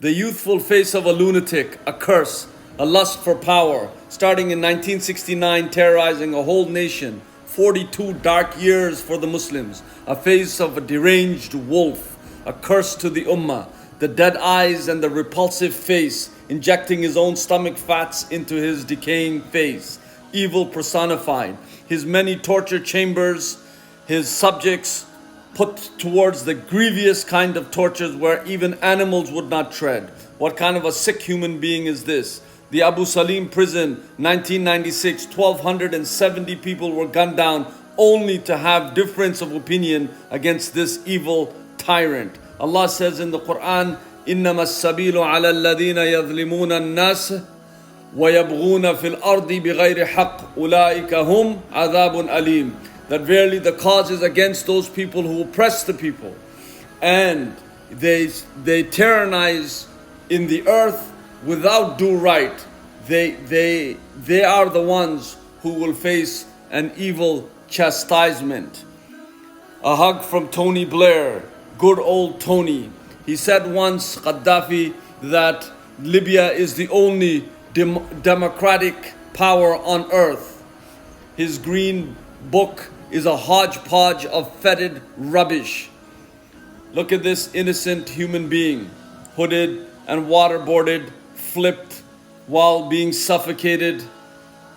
The youthful face of a lunatic, a curse, a lust for power, starting in 1969, terrorizing a whole nation. 42 dark years for the Muslims. A face of a deranged wolf, a curse to the ummah. The dead eyes and the repulsive face, injecting his own stomach fats into his decaying face. Evil personified. His many torture chambers, his subjects put towards the grievous kind of tortures where even animals would not tread. What kind of a sick human being is this? The Abu Salim prison, 1996, 1,270 people were gunned down only to have difference of opinion against this evil tyrant. Allah says in the Quran, إِنَّمَا السَّبِيلُ عَلَى الَّذِينَ يَظْلِمُونَ النَّاسَ وَيَبْغُونَ فِي الْأَرْضِ بِغَيْرِ حَقٍّ أُولَٰئِكَ هُمْ عَذَابٌ أَلِيمٌ. That verily the cause is against those people who oppress the people and they tyrannize in the earth without due right. They are the ones who will face an evil chastisement. A hug from Tony Blair, good old Tony. He said once, Gaddafi, that Libya is the only democratic power on earth. His green book is a hodgepodge of fetid rubbish. Look at this innocent human being, hooded and waterboarded, flipped while being suffocated.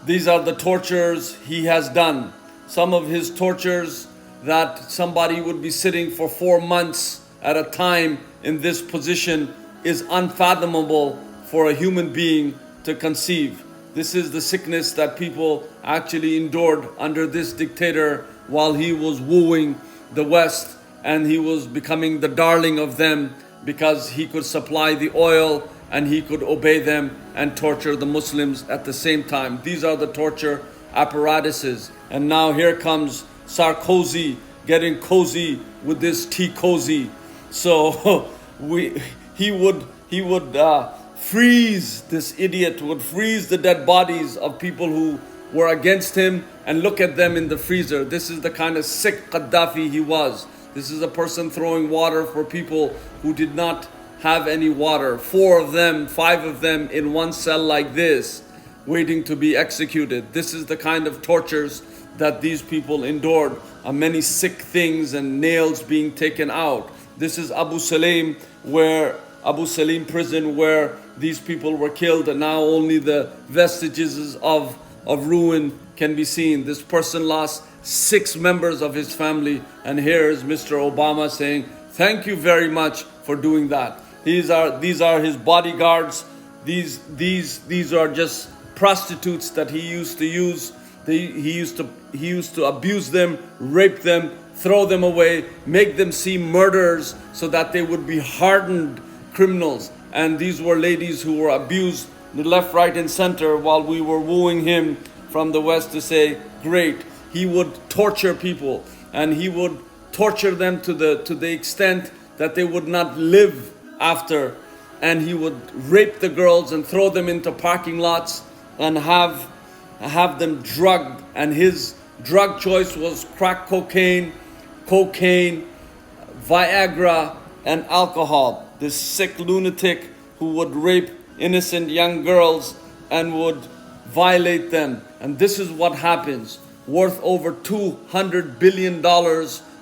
These are the tortures he has done. Some of his tortures that somebody would be sitting for 4 months at a time in this position is unfathomable for a human being to conceive. This is the sickness that people actually endured under this dictator while he was wooing the West, and he was becoming the darling of them because he could supply the oil and he could obey them and torture the Muslims at the same time. These are the torture apparatuses. And now here comes Sarkozy getting cozy with this tea cozy. So he would freeze, this idiot would freeze the dead bodies of people who were against him and look at them in the freezer. This is the kind of sick Gaddafi he was. This is a person throwing water for people who did not have any water. 4 of them, 5 of them in one cell like this, waiting to be executed. This is the kind of tortures that these people endured. Many sick things and nails being taken out. This is Abu Salim prison where these people were killed, and now only the vestiges of ruin can be seen. This person lost 6 members of his family, and here is Mr. Obama saying, thank you very much for doing that. These are his bodyguards. These are just prostitutes that he used to use. He used to abuse them, rape them, throw them away, make them seem murderers so that they would be hardened criminals. And these were ladies who were abused left, right, and center while we were wooing him from the West to say, great. He would torture people, and he would torture them to the extent that they would not live after. And he would rape the girls and throw them into parking lots and have them drugged. And his drug choice was crack cocaine, Viagra, and alcohol. This sick lunatic who would rape innocent young girls and would violate them. And this is what happens. Worth over $200 billion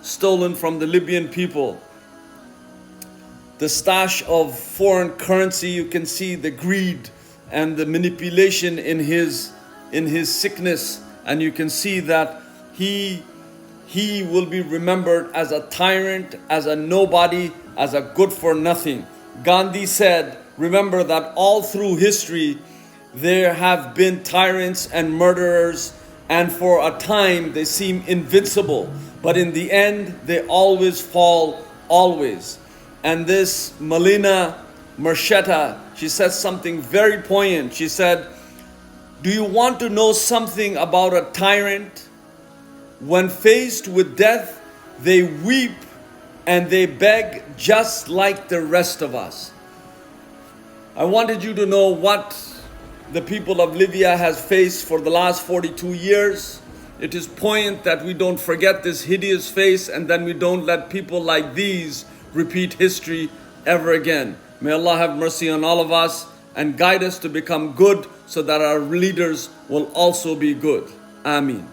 stolen from the Libyan people. The stash of foreign currency, you can see the greed and the manipulation in his sickness, and you can see that he will be remembered as a tyrant, as a nobody, as a good for nothing. Gandhi said, remember that all through history there have been tyrants and murderers, and for a time they seem invincible, but in the end they always fall, always. And this Melina Marchetta, she said something very poignant. She said, do you want to know something about a tyrant? When faced with death, they weep and they beg just like the rest of us. I wanted you to know what the people of Libya has faced for the last 42 years. It is poignant that we don't forget this hideous face, and then we don't let people like these repeat history ever again. May Allah have mercy on all of us and guide us to become good so that our leaders will also be good. Ameen.